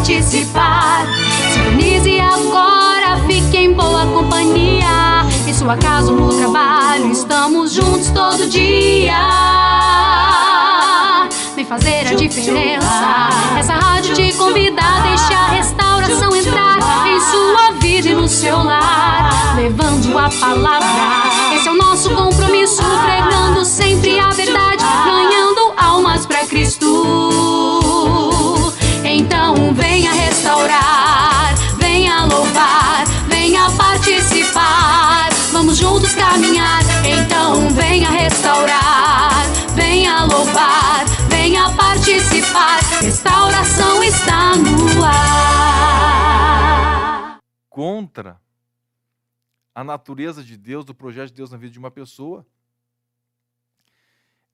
participar. Sintonize agora, fique em boa companhia. Em sua casa ou no trabalho, estamos juntos todo dia. Vem fazer a diferença. Essa rádio te convida a deixar a restauração entrar em sua vida e no seu lar, levando a palavra. Esse é o nosso compromisso, pregando sempre a verdade, ganhando almas para Cristo. Então venha restaurar, venha louvar, venha participar. Vamos juntos caminhar. Então venha restaurar, venha louvar, venha participar. Restauração está no ar. Contra a natureza de Deus, do projeto de Deus na vida de uma pessoa.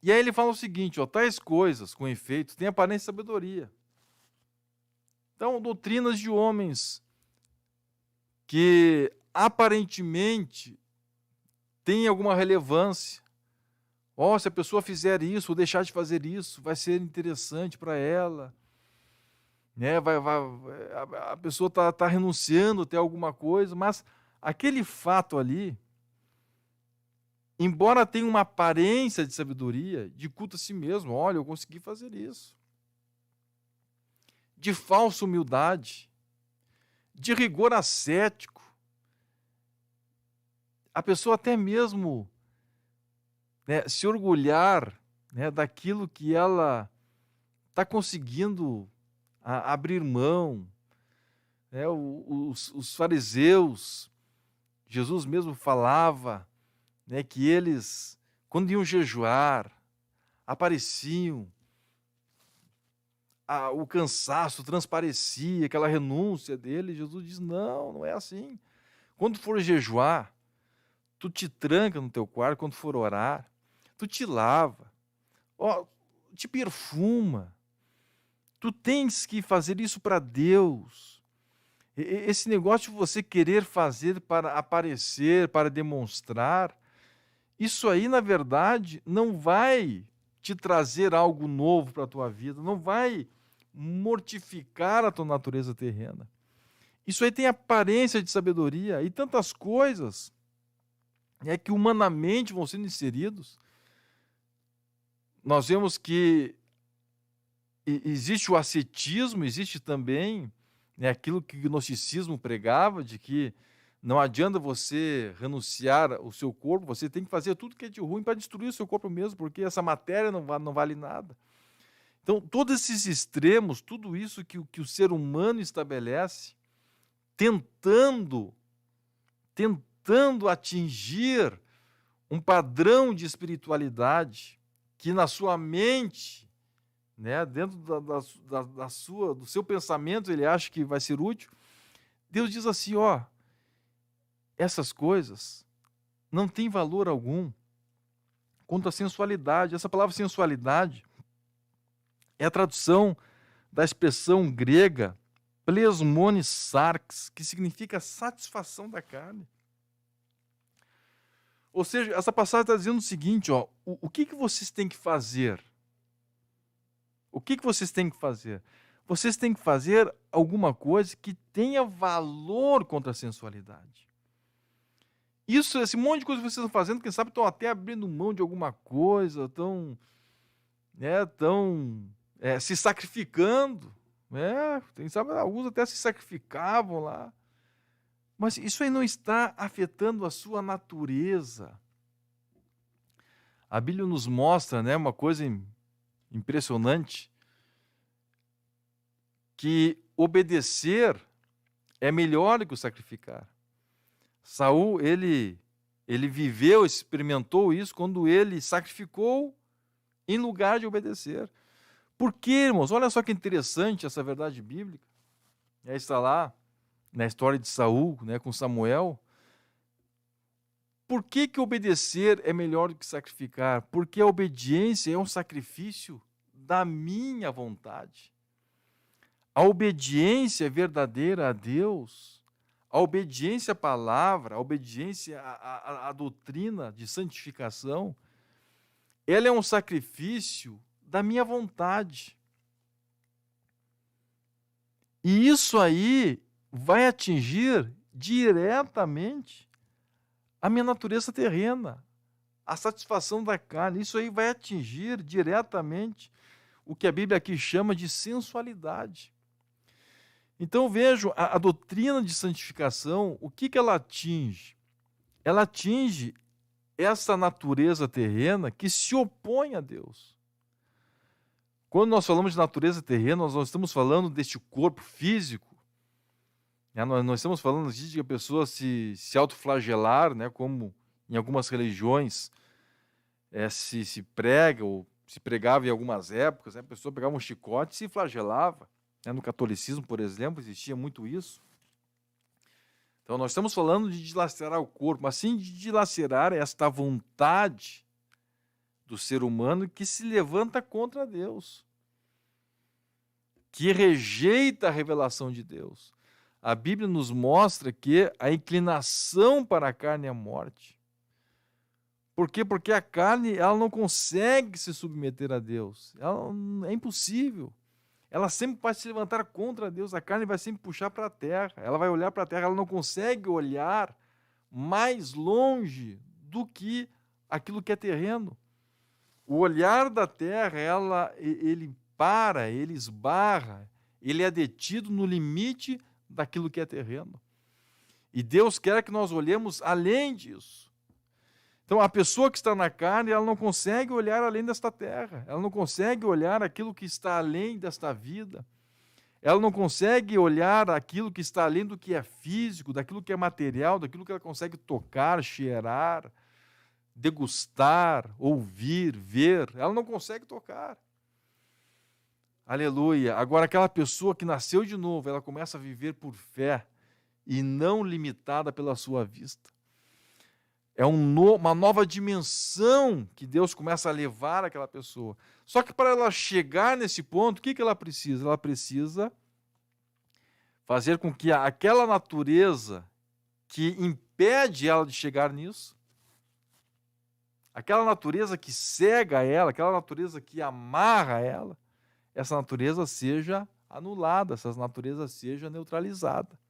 E aí ele fala o seguinte, tais coisas, com efeito, têm aparência de sabedoria. Então, doutrinas de homens que aparentemente têm alguma relevância. Se a pessoa fizer isso ou deixar de fazer isso, vai ser interessante para ela. Né? A pessoa está renunciando até alguma coisa, mas aquele fato ali, embora tenha uma aparência de sabedoria, de culto a si mesmo, olha, eu consegui fazer isso. De falsa humildade, de rigor ascético, a pessoa até mesmo se orgulhar daquilo que ela está conseguindo abrir mão. Os fariseus, Jesus mesmo falava que eles, quando iam jejuar, apareciam, o cansaço transparecia, aquela renúncia dele. Jesus diz, não é assim. Quando for jejuar, tu te tranca no teu quarto, quando for orar, tu te lava, te perfuma. Tu tens que fazer isso para Deus. Esse negócio de você querer fazer para aparecer, para demonstrar, isso aí, na verdade, não vai te trazer algo novo para a tua vida, não vai mortificar a tua natureza terrena. Isso aí tem aparência de sabedoria e tantas coisas que humanamente vão sendo inseridos. Nós vemos que existe o ascetismo, existe também aquilo que o gnosticismo pregava, de que não adianta você renunciar ao seu corpo, você tem que fazer tudo que é de ruim para destruir o seu corpo mesmo, porque essa matéria não vale nada. Então, todos esses extremos, tudo isso que o ser humano estabelece, tentando atingir um padrão de espiritualidade que na sua mente, dentro do seu pensamento, ele acha que vai ser útil. Deus diz assim, essas coisas não têm valor algum quanto à sensualidade. Essa palavra sensualidade é a tradução da expressão grega plesmone sarx, que significa satisfação da carne. Ou seja, essa passagem está dizendo o seguinte, o que vocês têm que fazer? O que vocês têm que fazer? Vocês têm que fazer alguma coisa que tenha valor contra a sensualidade. Isso, esse monte de coisa que vocês estão fazendo, quem sabe estão até abrindo mão de alguma coisa, estão se sacrificando. Quem sabe alguns até se sacrificavam lá. Mas isso aí não está afetando a sua natureza. A Bíblia nos mostra uma coisa impressionante, que obedecer é melhor do que o sacrificar. Saul, ele viveu, experimentou isso quando ele sacrificou em lugar de obedecer. Por quê, irmãos? Olha só que interessante essa verdade bíblica. Está lá na história de Saul, com Samuel. Por que obedecer é melhor do que sacrificar? Porque a obediência é um sacrifício da minha vontade. A obediência verdadeira a Deus, a obediência à palavra, a obediência à doutrina de santificação, ela é um sacrifício da minha vontade. E isso aí vai atingir diretamente a minha natureza terrena, a satisfação da carne. Isso aí vai atingir diretamente o que a Bíblia aqui chama de sensualidade. Então vejo a doutrina de santificação, o que ela atinge? Ela atinge essa natureza terrena que se opõe a Deus. Quando nós falamos de natureza terrena, nós não estamos falando deste corpo físico, né? Nós estamos falando de a pessoa se autoflagelar, né? Como em algumas religiões se prega, ou se pregava em algumas épocas, né? A pessoa pegava um chicote e se flagelava. No catolicismo, por exemplo, existia muito isso. Então, nós estamos falando de dilacerar o corpo, mas sim de dilacerar esta vontade do ser humano que se levanta contra Deus, que rejeita a revelação de Deus. A Bíblia nos mostra que a inclinação para a carne é a morte. Por quê? Porque a carne ela não consegue se submeter a Deus. É impossível. Ela sempre vai se levantar contra Deus, a carne vai sempre puxar para a terra, ela vai olhar para a terra, ela não consegue olhar mais longe do que aquilo que é terreno. O olhar da terra, ele para, ele esbarra, ele é detido no limite daquilo que é terreno. E Deus quer que nós olhemos além disso. Então, a pessoa que está na carne, ela não consegue olhar além desta terra. Ela não consegue olhar aquilo que está além desta vida. Ela não consegue olhar aquilo que está além do que é físico, daquilo que é material, daquilo que ela consegue tocar, cheirar, degustar, ouvir, ver. Ela não consegue tocar. Aleluia. Agora, aquela pessoa que nasceu de novo, ela começa a viver por fé e não limitada pela sua vista. É uma nova dimensão que Deus começa a levar àquela pessoa. Só que para ela chegar nesse ponto, o que ela precisa? Ela precisa fazer com que aquela natureza que impede ela de chegar nisso, aquela natureza que cega ela, aquela natureza que amarra ela, essa natureza seja anulada, essa natureza seja neutralizada.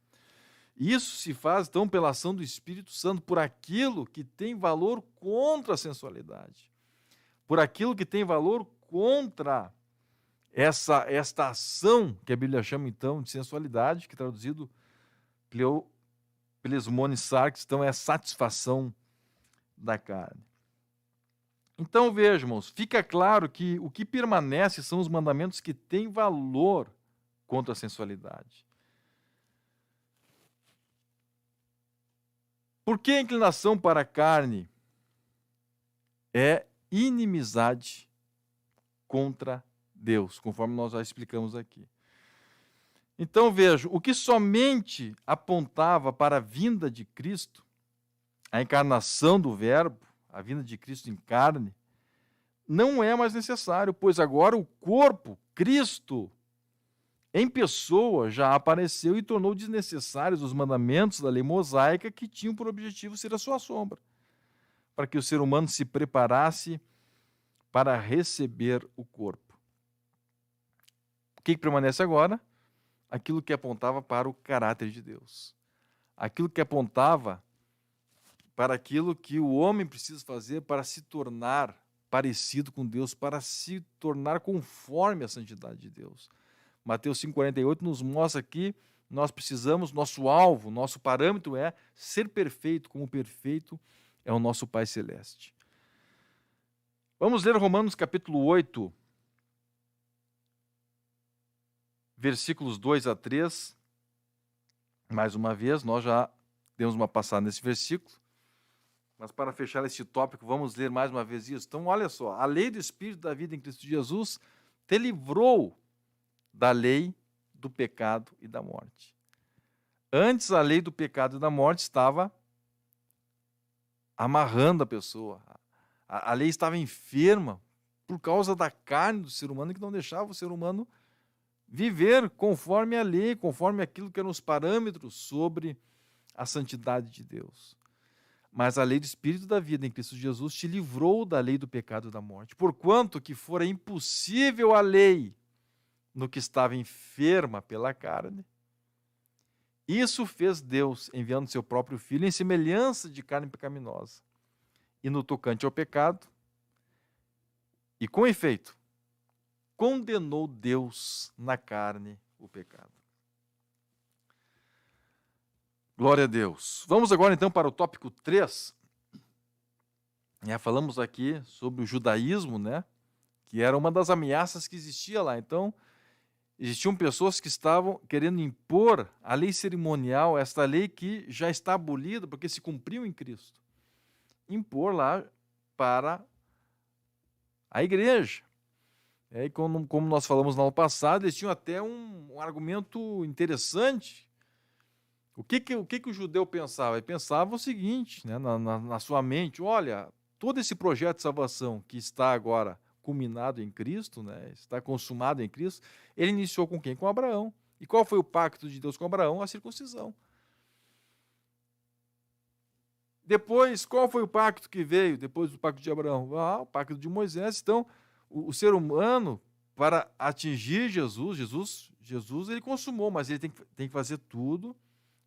Isso se faz, então, pela ação do Espírito Santo, por aquilo que tem valor contra a sensualidade, por aquilo que tem valor contra esta ação, que a Bíblia chama, então, de sensualidade, que traduzido, plesmone sarx, então é a satisfação da carne. Então, vejam, irmãos, fica claro que o que permanece são os mandamentos que têm valor contra a sensualidade. Por que a inclinação para a carne é inimizade contra Deus, conforme nós já explicamos aqui? Então, vejo, o que somente apontava para a vinda de Cristo, a encarnação do Verbo, a vinda de Cristo em carne, não é mais necessário, pois agora o corpo, Cristo, em pessoa, já apareceu e tornou desnecessários os mandamentos da lei mosaica que tinham por objetivo ser a sua sombra, para que o ser humano se preparasse para receber o corpo. O que permanece agora? Aquilo que apontava para o caráter de Deus. Aquilo que apontava para aquilo que o homem precisa fazer para se tornar parecido com Deus, para se tornar conforme a santidade de Deus. Mateus 5,48 nos mostra que nós precisamos, nosso alvo, nosso parâmetro é ser perfeito, como perfeito é o nosso Pai Celeste. Vamos ler Romanos capítulo 8, versículos 2 a 3. Mais uma vez, nós já demos uma passada nesse versículo, mas para fechar este tópico, vamos ler mais uma vez isso. Então, olha só, a lei do Espírito da vida em Cristo Jesus te livrou da lei do pecado e da morte. Antes, a lei do pecado e da morte estava amarrando a pessoa. A lei estava enferma por causa da carne do ser humano, que não deixava o ser humano viver conforme a lei, conforme aquilo que eram os parâmetros sobre a santidade de Deus. Mas a lei do Espírito da vida em Cristo Jesus te livrou da lei do pecado e da morte, porquanto que fora impossível a lei no que estava enferma pela carne. Isso fez Deus, enviando seu próprio Filho em semelhança de carne pecaminosa. E no tocante ao pecado, e com efeito, condenou Deus na carne o pecado. Glória a Deus. Vamos agora então para o tópico 3. Falamos aqui sobre o judaísmo, que era uma das ameaças que existia lá. Então, existiam pessoas que estavam querendo impor a lei cerimonial, esta lei que já está abolida porque se cumpriu em Cristo. Impor lá para a igreja. E como nós falamos no ano passado, eles tinham até um argumento interessante. O que o judeu pensava? Ele pensava o seguinte, na sua mente: olha, todo esse projeto de salvação que está agora culminado em Cristo, está consumado em Cristo, ele iniciou com quem? Com Abraão. E qual foi o pacto de Deus com Abraão? A circuncisão. Depois, qual foi o pacto que veio depois do pacto de Abraão? O pacto de Moisés. Então, o ser humano, para atingir Jesus ele consumou, mas ele tem que fazer tudo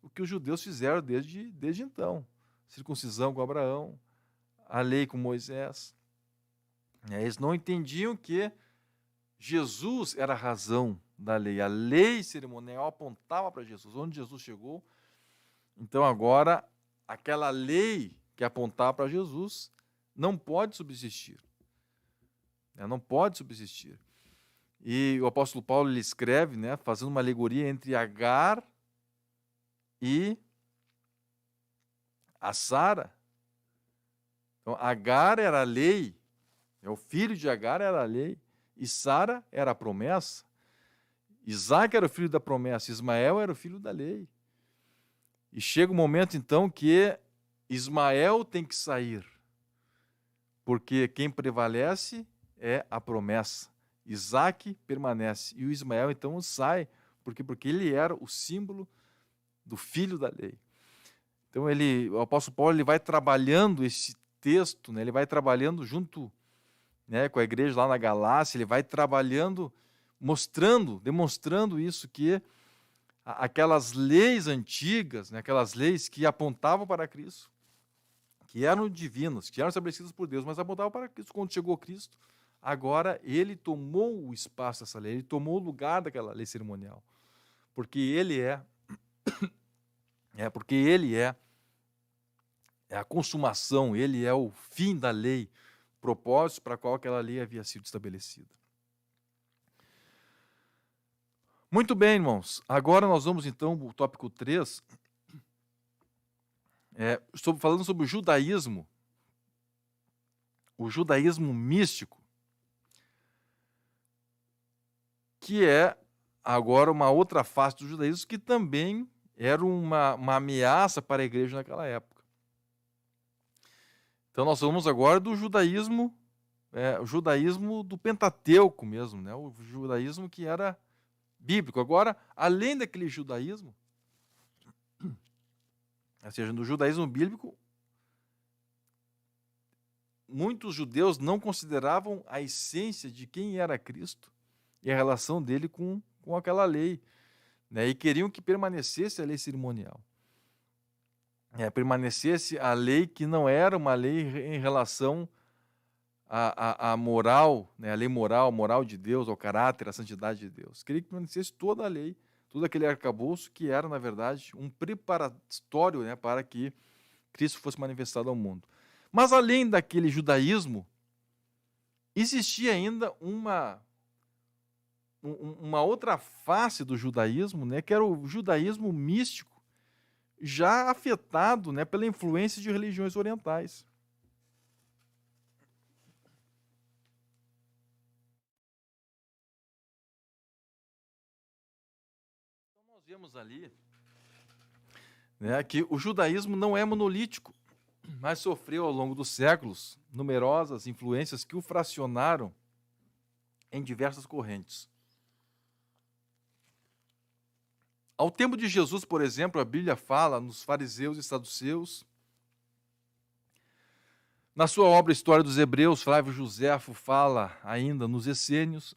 o que os judeus fizeram desde então. Circuncisão com Abraão, a lei com Moisés. Eles não entendiam que Jesus era a razão da lei. A lei cerimonial apontava para Jesus. Onde Jesus chegou, então agora aquela lei que apontava para Jesus não pode subsistir. Não pode subsistir. E o apóstolo Paulo ele escreve, fazendo uma alegoria entre Agar e a Sara. Então, Agar era a lei, o filho de Agar era a lei, e Sara era a promessa. Isaac era o filho da promessa, Ismael era o filho da lei. E chega um momento, então, que Ismael tem que sair, porque quem prevalece é a promessa. Isaac permanece, e o Ismael, então, sai, porque ele era o símbolo do filho da lei. Então, o apóstolo Paulo ele vai trabalhando esse texto, ele vai trabalhando junto com a igreja lá na Galácia, ele vai trabalhando, demonstrando isso, que aquelas leis antigas, aquelas leis que apontavam para Cristo, que eram divinas, que eram estabelecidas por Deus, mas apontavam para Cristo. Quando chegou Cristo, agora ele tomou o espaço dessa lei, ele tomou o lugar daquela lei cerimonial, porque ele é a consumação, ele é o fim da lei, propósito para qual aquela lei havia sido estabelecida. Muito bem, irmãos. Agora nós vamos, então, ao tópico 3, falando sobre o judaísmo místico, que é agora uma outra face do judaísmo que também era uma ameaça para a igreja naquela época. Então nós falamos agora do judaísmo, o judaísmo do Pentateuco mesmo, o judaísmo que era bíblico. Agora, além daquele judaísmo, ou seja, no judaísmo bíblico, muitos judeus não consideravam a essência de quem era Cristo e a relação dele com aquela lei, e queriam que permanecesse a lei cerimonial. Permanecesse a lei que não era uma lei em relação à moral, a lei moral de Deus, ao caráter, à santidade de Deus. Queria que permanecesse toda a lei, todo aquele arcabouço que era, na verdade, um preparatório para que Cristo fosse manifestado ao mundo. Mas, além daquele judaísmo, existia ainda uma outra face do judaísmo, que era o judaísmo místico, já afetado pela influência de religiões orientais. Então nós vemos ali que o judaísmo não é monolítico, mas sofreu ao longo dos séculos numerosas influências que o fracionaram em diversas correntes. Ao tempo de Jesus, por exemplo, a Bíblia fala nos fariseus e saduceus. Na sua obra História dos Hebreus, Flávio Josefo fala ainda nos essênios.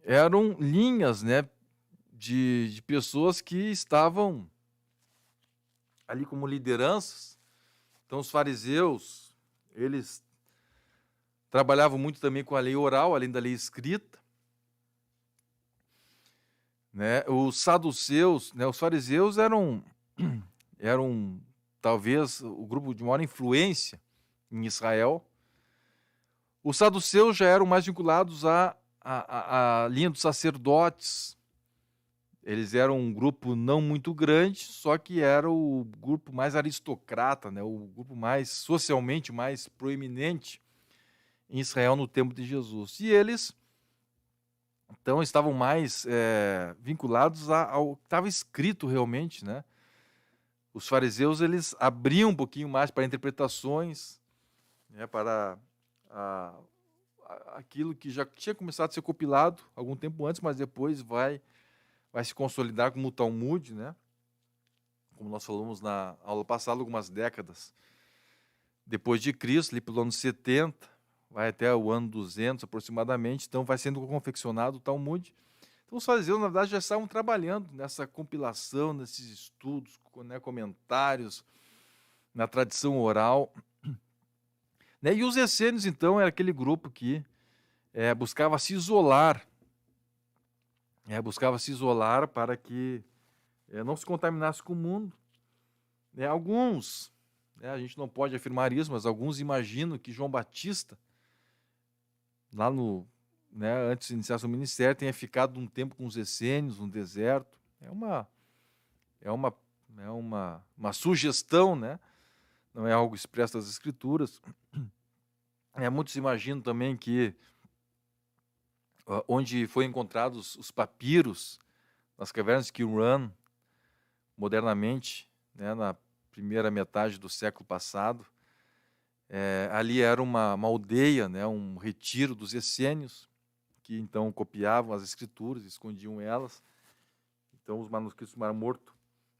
eram linhas, né, de pessoas que estavam ali como lideranças. Então, os fariseus, eles trabalhavam muito também com a lei oral, além da lei escrita, né? Os saduceus, né, os fariseus eram talvez o grupo de maior influência em Israel. Os saduceus já eram mais vinculados à linha dos sacerdotes. Eles eram um grupo não muito grande, só que era o grupo mais aristocrata, né? O grupo mais socialmente mais proeminente em Israel no tempo de Jesus. E eles, então, estavam mais vinculados ao que estava escrito realmente, né? Os fariseus, eles abriam um pouquinho mais para interpretações, né? Para aquilo que já tinha começado a ser compilado algum tempo antes, mas depois vai se consolidar como o Talmud, né? Como nós falamos na aula passada, algumas décadas depois de Cristo, ali pelo ano 70, vai até o ano 200 aproximadamente, então vai sendo confeccionado o Talmud. Então os fariseus, na verdade, já estavam trabalhando nessa compilação, nesses estudos, né, comentários, na tradição oral. Né? E os essênios, então, era aquele grupo que buscava se isolar, para que não se contaminasse com o mundo. Alguns, a gente não pode afirmar isso, mas alguns imaginam que João Batista, lá antes de iniciar seu ministério, tenha ficado um tempo com os essênios, no deserto. É uma sugestão, né? Não é algo expresso das Escrituras. Muitos imaginam também que onde foram encontrados os papiros nas cavernas de Qumran, modernamente, né, na primeira metade do século passado, ali era uma aldeia, né, um retiro dos essênios, que então copiavam as escrituras, escondiam elas. Então os manuscritos do Mar Morto,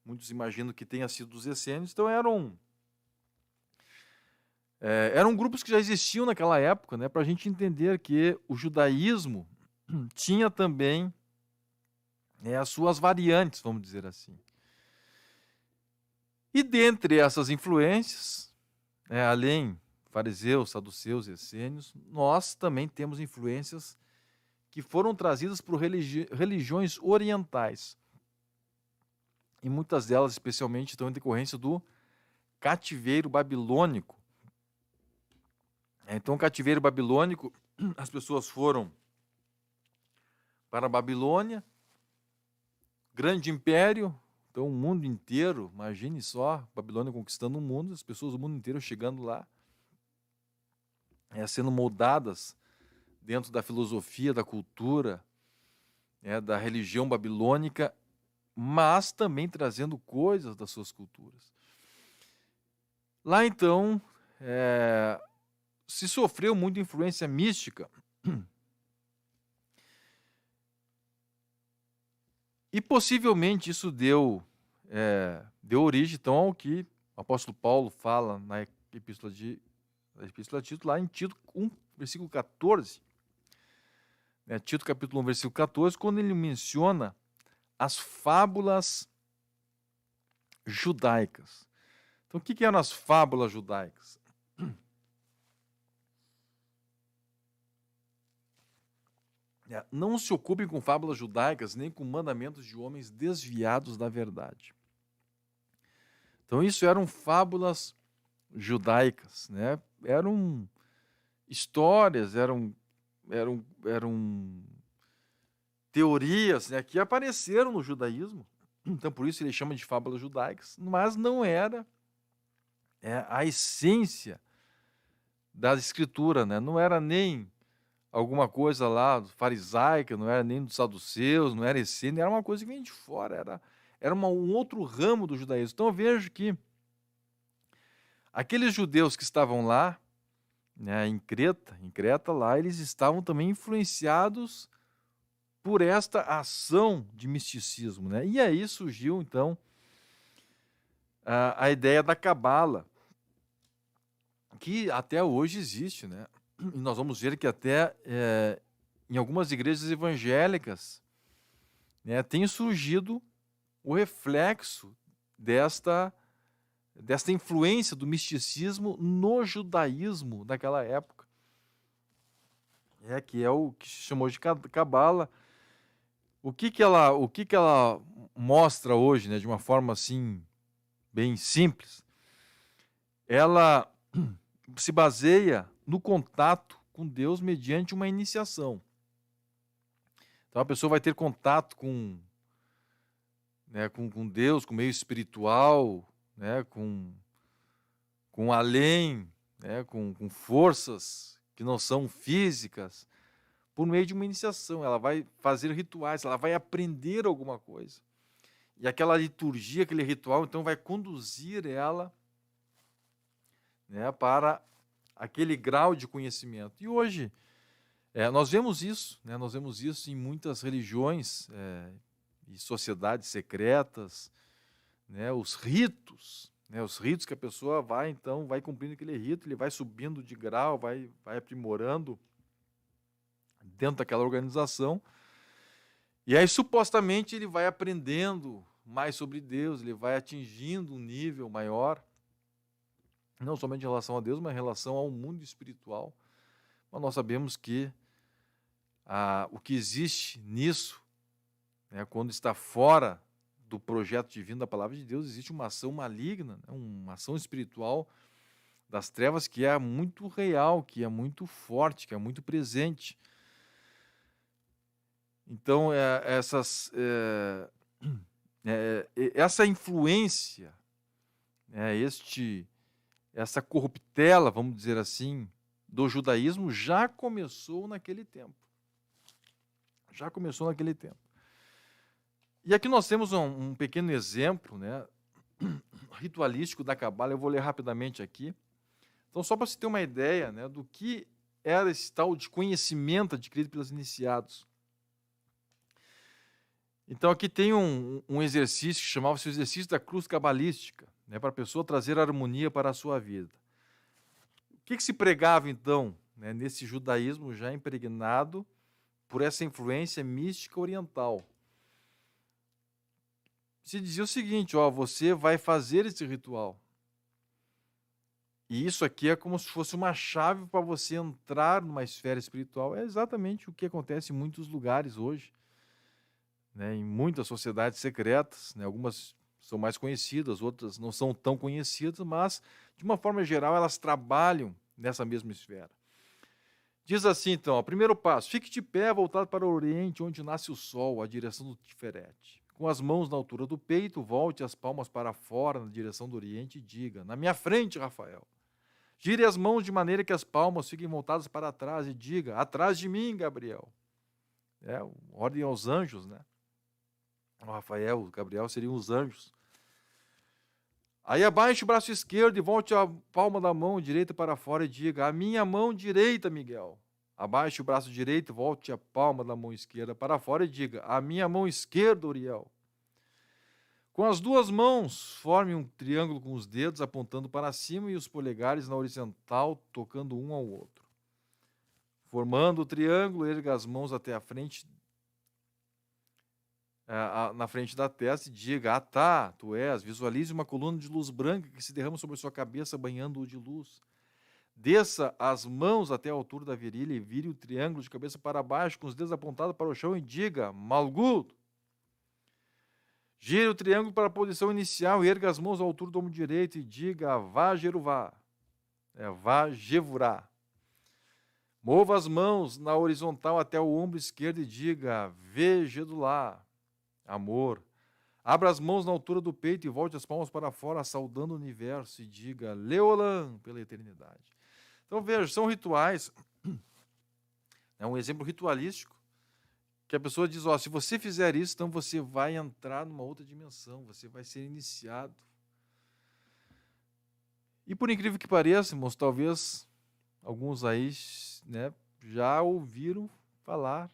muitos imaginam que tenha sido dos essênios. Então eram grupos que já existiam naquela época, né, para a gente entender que o judaísmo tinha também as suas variantes, vamos dizer assim. E dentre essas influências, além fariseus, saduceus e essênios, nós também temos influências que foram trazidas por religiões orientais. E muitas delas, especialmente, estão em decorrência do cativeiro babilônico. Então, o cativeiro babilônico, as pessoas foram para a Babilônia, grande império, então o mundo inteiro, imagine só, Babilônia conquistando o mundo, as pessoas do mundo inteiro chegando lá, sendo moldadas dentro da filosofia, da cultura, da religião babilônica, mas também trazendo coisas das suas culturas. Lá então, se sofreu muita influência mística. E possivelmente isso deu origem então ao que o apóstolo Paulo fala na Epístola a Tito, lá em Tito 1, versículo 14. Tito capítulo 1, versículo 14, quando ele menciona as fábulas judaicas. Então, o que eram as fábulas judaicas? Não se ocupem com fábulas judaicas, nem com mandamentos de homens desviados da verdade. Então, isso eram fábulas judaicas, né? Eram histórias, eram teorias, né, que apareceram no judaísmo. Então, por isso ele chama de fábulas judaicas, mas não era a essência da escritura, né? Não era nem alguma coisa lá farisaica, não era nem dos saduceus, não era essênio, era uma coisa que vinha de fora, era um outro ramo do judaísmo. Então eu vejo que aqueles judeus que estavam lá, né, em Creta lá, eles estavam também influenciados por esta ação de misticismo, né? E aí surgiu então a ideia da cabala, que até hoje existe, né? E nós vamos ver que até em algumas igrejas evangélicas, né, tem surgido o reflexo desta influência do misticismo no judaísmo daquela época. Que é o que se chamou de cabala. O que ela mostra hoje, né, de uma forma assim bem simples? Ela se baseia no contato com Deus mediante uma iniciação. Então a pessoa vai ter contato com Deus, com o meio espiritual, né, com além, né, com forças que não são físicas, por meio de uma iniciação. Ela vai fazer rituais, ela vai aprender alguma coisa. E aquela liturgia, aquele ritual, então vai conduzir ela, né, para aquele grau de conhecimento. E hoje nós vemos isso, né, em muitas religiões e sociedades secretas, né, os ritos que a pessoa vai cumprindo aquele rito, ele vai subindo de grau, vai aprimorando dentro daquela organização, e aí supostamente ele vai aprendendo mais sobre Deus, ele vai atingindo um nível maior, não somente em relação a Deus, mas em relação ao mundo espiritual. Mas nós sabemos que o que existe nisso, né, quando está fora do projeto divino da palavra de Deus, existe uma ação maligna, né, uma ação espiritual das trevas que é muito real, que é muito forte, que é muito presente. Então, essa influência, essa corruptela, vamos dizer assim, do judaísmo já começou naquele tempo. E aqui nós temos um pequeno exemplo, né, ritualístico da cabala. Eu vou ler rapidamente aqui. Então, só para você ter uma ideia, né, do que era esse tal de conhecimento adquirido pelos iniciados. Então, aqui tem um exercício que chamava-se o exercício da cruz cabalística, né, para a pessoa trazer harmonia para a sua vida. O que se pregava, então, né, nesse judaísmo já impregnado por essa influência mística oriental? Se dizia o seguinte: você vai fazer esse ritual. E isso aqui é como se fosse uma chave para você entrar numa esfera espiritual. É exatamente o que acontece em muitos lugares hoje, né, em muitas sociedades secretas, né, algumas são mais conhecidas, outras não são tão conhecidas, mas, de uma forma geral, elas trabalham nessa mesma esfera. Diz assim, então, primeiro passo: fique de pé, voltado para o oriente, onde nasce o sol, a direção do Tiferete. Com as mãos na altura do peito, volte as palmas para fora, na direção do oriente, e diga: na minha frente, Rafael. Gire as mãos de maneira que as palmas fiquem voltadas para trás e diga: atrás de mim, Gabriel. Ordem aos anjos, né? O Rafael, o Gabriel seriam os anjos. Aí abaixe o braço esquerdo e volte a palma da mão direita para fora e diga: a minha mão direita, Miguel. Abaixe o braço direito, volte a palma da mão esquerda para fora e diga: a minha mão esquerda, Uriel. Com as duas mãos, forme um triângulo com os dedos apontando para cima e os polegares na horizontal, tocando um ao outro. Formando o triângulo, erga as mãos até a frente, na frente da testa e diga: tá, tu és. Visualize uma coluna de luz branca que se derrama sobre sua cabeça, banhando-o de luz. Desça as mãos até a altura da virilha e vire o triângulo de cabeça para baixo, com os dedos apontados para o chão, e diga: Malgud. Gire o triângulo para a posição inicial e erga as mãos à altura do ombro direito e diga: Vajeruvá. Vajevurá. Mova as mãos na horizontal até o ombro esquerdo e diga: Vejedulá. Amor. Abra as mãos na altura do peito e volte as palmas para fora, saudando o universo, e diga: Leolam, pela eternidade. Então, veja, são rituais. É um exemplo ritualístico que a pessoa diz: se você fizer isso, então você vai entrar numa outra dimensão, você vai ser iniciado. E por incrível que pareça, irmãos, talvez alguns aí, né, já ouviram falar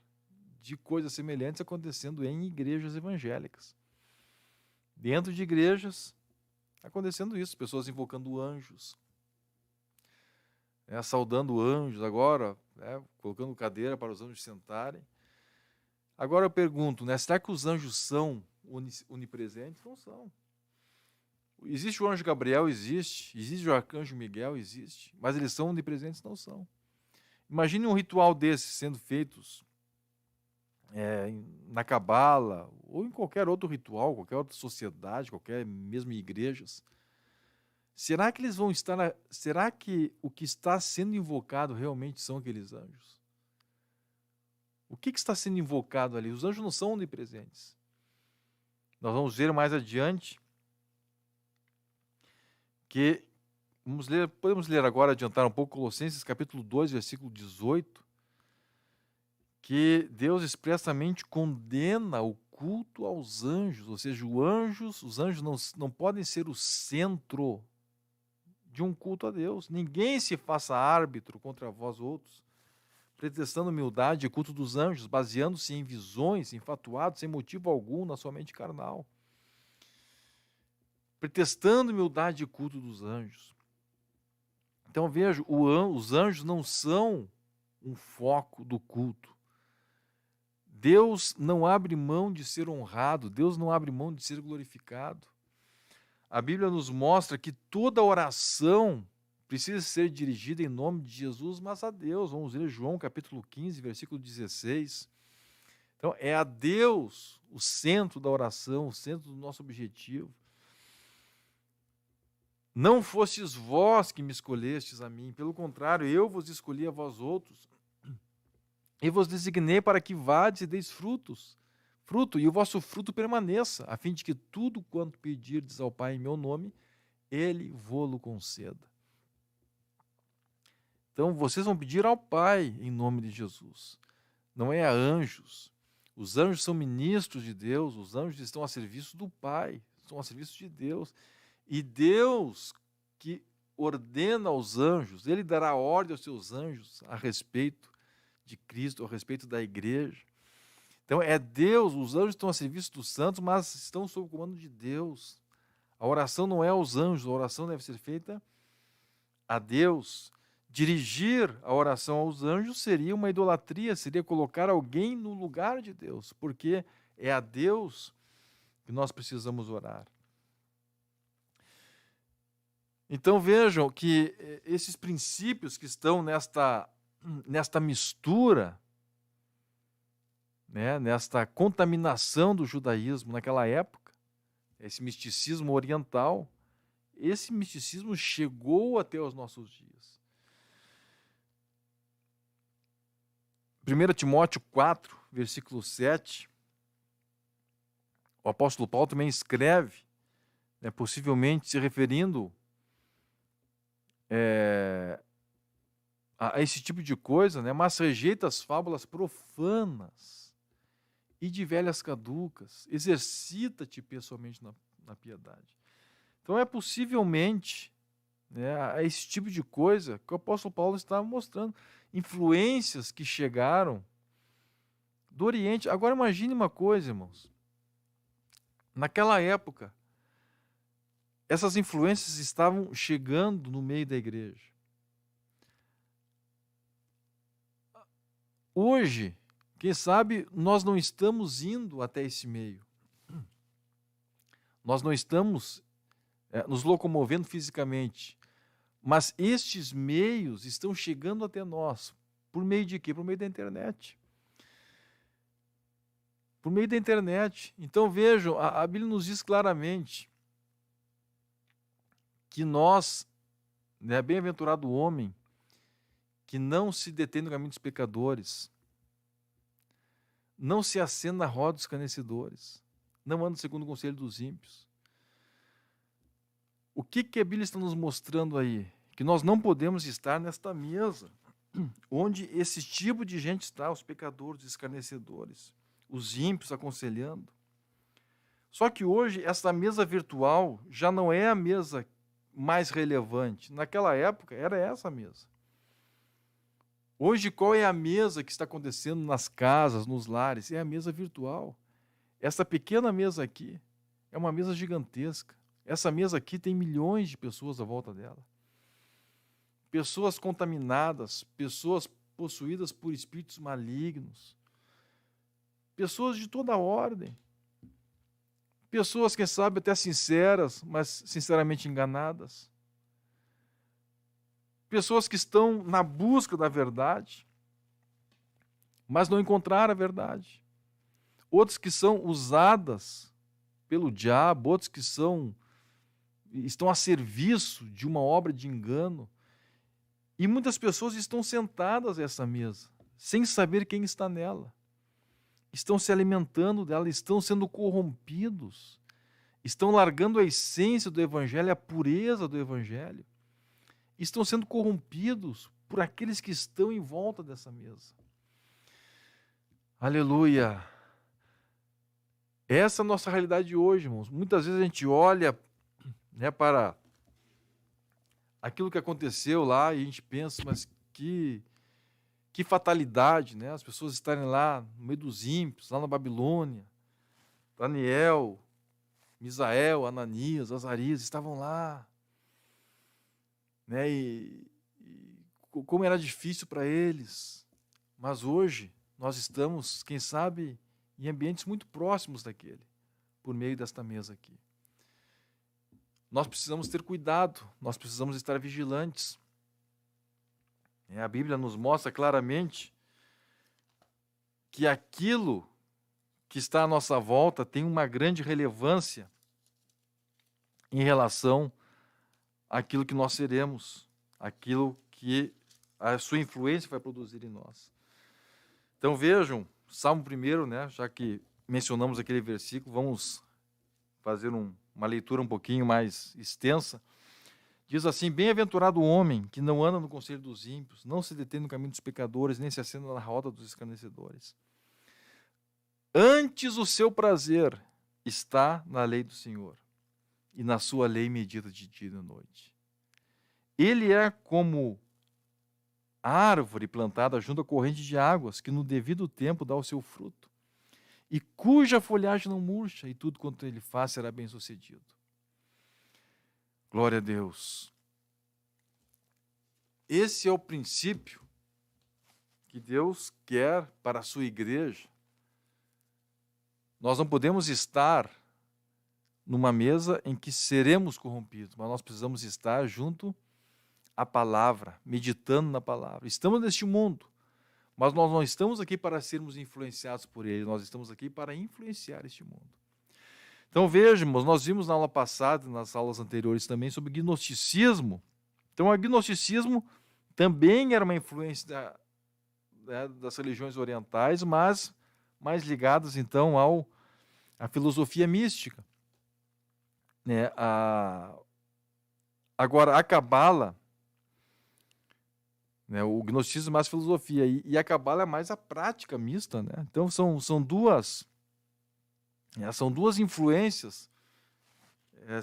de coisas semelhantes acontecendo em igrejas evangélicas. Dentro de igrejas, acontecendo isso, pessoas invocando anjos, saudando anjos. Agora, né, colocando cadeira para os anjos sentarem. Agora eu pergunto, né, será que os anjos são onipresentes? Não são. Existe o anjo Gabriel? Existe o arcanjo Miguel? Existe. Mas eles são onipresentes? Não são. Imagine um ritual desse sendo feitos na Cabala ou em qualquer outro ritual, qualquer outra sociedade, qualquer mesmo igrejas. Será que eles vão estar? Será que o que está sendo invocado realmente são aqueles anjos? O que está sendo invocado ali? Os anjos não são onipresentes. Nós vamos ver mais adiante que podemos ler agora, adiantar um pouco, Colossenses capítulo 2, versículo 18, que Deus expressamente condena o culto aos anjos, ou seja, os anjos não podem ser o centro de um culto a Deus. Ninguém se faça árbitro contra vós outros, pretextando humildade e culto dos anjos, baseando-se em visões, infatuados, sem motivo algum na sua mente carnal. Pretextando humildade e culto dos anjos. Então veja, os anjos não são um foco do culto. Deus não abre mão de ser honrado, Deus não abre mão de ser glorificado. A Bíblia nos mostra que toda oração precisa ser dirigida em nome de Jesus, mas a Deus. Vamos ler João capítulo 15, versículo 16. Então, é a Deus o centro da oração, o centro do nosso objetivo. Não fostes vós que me escolhestes a mim, pelo contrário, eu vos escolhi a vós outros, e vos designei para que vades e deis fruto, e o vosso fruto permaneça, a fim de que tudo quanto pedirdes ao Pai em meu nome, Ele vô-lo conceda. Então, vocês vão pedir ao Pai em nome de Jesus, não é a anjos. Os anjos são ministros de Deus, os anjos estão a serviço do Pai, estão a serviço de Deus. E Deus que ordena aos anjos, Ele dará ordem aos seus anjos a respeito de Cristo, a respeito da igreja. Então é Deus, os anjos estão a serviço dos santos, mas estão sob o comando de Deus. A oração não é aos anjos, a oração deve ser feita a Deus. Dirigir a oração aos anjos seria uma idolatria, seria colocar alguém no lugar de Deus, porque é a Deus que nós precisamos orar. Então vejam que esses princípios que estão nesta mistura, né, nesta contaminação do judaísmo naquela época, esse misticismo oriental, esse misticismo chegou até os nossos dias. 1 Timóteo 4, versículo 7, o apóstolo Paulo também escreve, né, possivelmente se referindo a esse tipo de coisa, né? Mas rejeita as fábulas profanas e de velhas caducas, exercita-te pessoalmente na piedade. Então é possivelmente, né, esse tipo de coisa que o apóstolo Paulo está mostrando, influências que chegaram do Oriente. Agora imagine uma coisa, irmãos, naquela época, essas influências estavam chegando no meio da igreja. Hoje, quem sabe, nós não estamos indo até esse meio. Nós não estamos nos locomovendo fisicamente. Mas estes meios estão chegando até nós. Por meio de quê? Por meio da internet. Por meio da internet. Então vejam, a Bíblia nos diz claramente que nós, né, bem-aventurado o homem, que não se detém no caminho dos pecadores, não se assenta na roda dos escarnecedores, não anda segundo o conselho dos ímpios. O que a Bíblia está nos mostrando aí? Que nós não podemos estar nesta mesa, onde esse tipo de gente está, os pecadores, os escarnecedores, os ímpios aconselhando. Só que hoje, essa mesa virtual já não é a mesa mais relevante. Naquela época, era essa a mesa. Hoje, qual é a mesa que está acontecendo nas casas, nos lares? É a mesa virtual. Essa pequena mesa aqui é uma mesa gigantesca. Essa mesa aqui tem milhões de pessoas à volta dela. Pessoas contaminadas, pessoas possuídas por espíritos malignos. Pessoas de toda ordem. Pessoas, quem sabe, até sinceras, mas sinceramente enganadas. Pessoas que estão na busca da verdade, mas não encontraram a verdade. Outros que são usadas pelo diabo, outros que estão a serviço de uma obra de engano. E muitas pessoas estão sentadas a essa mesa, sem saber quem está nela. Estão se alimentando dela, estão sendo corrompidos, estão largando a essência do Evangelho, a pureza do Evangelho. Estão sendo corrompidos por aqueles que estão em volta dessa mesa. Aleluia! Essa é a nossa realidade hoje, irmãos. Muitas vezes a gente olha, né, para aquilo que aconteceu lá e a gente pensa, mas que fatalidade, né? As pessoas estarem lá no meio dos ímpios, lá na Babilônia. Daniel, Misael, Ananias, Azarias estavam lá. Né? E como era difícil para eles. Mas hoje nós estamos, quem sabe, em ambientes muito próximos daquele, por meio desta mesa aqui. Nós precisamos ter cuidado, nós precisamos estar vigilantes. A Bíblia nos mostra claramente que aquilo que está à nossa volta tem uma grande relevância em relação àquilo que nós seremos, aquilo que a sua influência vai produzir em nós. Então vejam, Salmo 1, né, já que mencionamos aquele versículo, vamos fazer uma leitura um pouquinho mais extensa. Diz assim: bem-aventurado o homem que não anda no conselho dos ímpios, não se detém no caminho dos pecadores, nem se assenta na roda dos escarnecedores. Antes o seu prazer está na lei do Senhor, e na sua lei medita de dia e de noite. Ele é como árvore plantada junto à corrente de águas, que no devido tempo dá o seu fruto, e cuja folhagem não murcha, e tudo quanto ele faz será bem sucedido. Glória a Deus. Esse é o princípio que Deus quer para a sua igreja. Nós não podemos estar numa mesa em que seremos corrompidos, mas nós precisamos estar junto à palavra, meditando na palavra. Estamos neste mundo, mas nós não estamos aqui para sermos influenciados por ele, nós estamos aqui para influenciar este mundo. Então vejamos, nós vimos na aula passada, nas aulas anteriores também, sobre gnosticismo. Então o gnosticismo também era uma influência das religiões orientais, mas mais ligadas então à filosofia mística. Né? Agora, a Cabala, né? O gnosticismo é mais filosofia, e a Cabala é mais a prática mista. Né? Então são duas influências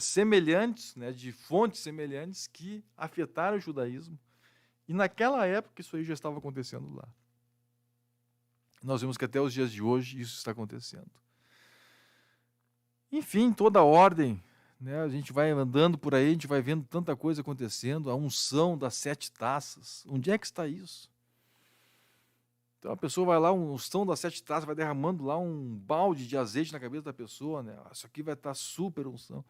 semelhantes, né, de fontes semelhantes, que afetaram o judaísmo. E naquela época isso aí já estava acontecendo lá. Nós vemos que até os dias de hoje isso está acontecendo. Enfim, toda a ordem, né, a gente vai andando por aí, a gente vai vendo tanta coisa acontecendo, a unção das 7 taças. Onde é que está isso? Então a pessoa vai lá, um unção das 7 taças, vai derramando lá um balde de azeite na cabeça da pessoa, né? Isso aqui vai estar super unção.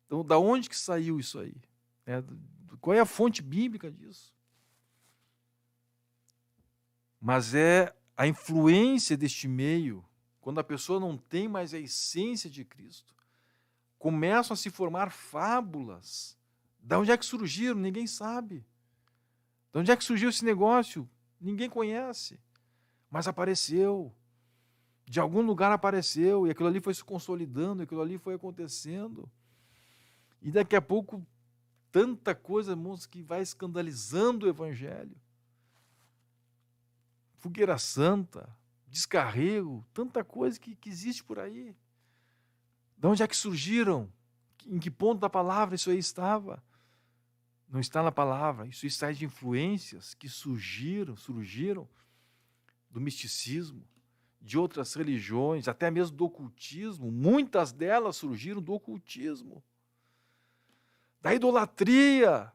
Então, da onde que saiu isso aí? Qual é a fonte bíblica disso? Mas é a influência deste meio, quando a pessoa não tem mais a essência de Cristo, começam a se formar fábulas. Da onde é que surgiram? Ninguém sabe. Da onde é que surgiu esse negócio? Ninguém conhece, mas apareceu. De algum lugar apareceu, e aquilo ali foi se consolidando, aquilo ali foi acontecendo. E daqui a pouco, tanta coisa, irmãos, que vai escandalizando o Evangelho. Fogueira santa, descarrego, tanta coisa que existe por aí. De onde é que surgiram? Em que ponto da palavra isso aí estava? Não está na palavra, isso está de influências que surgiram do misticismo, de outras religiões, até mesmo do ocultismo. Muitas delas surgiram do ocultismo, da idolatria.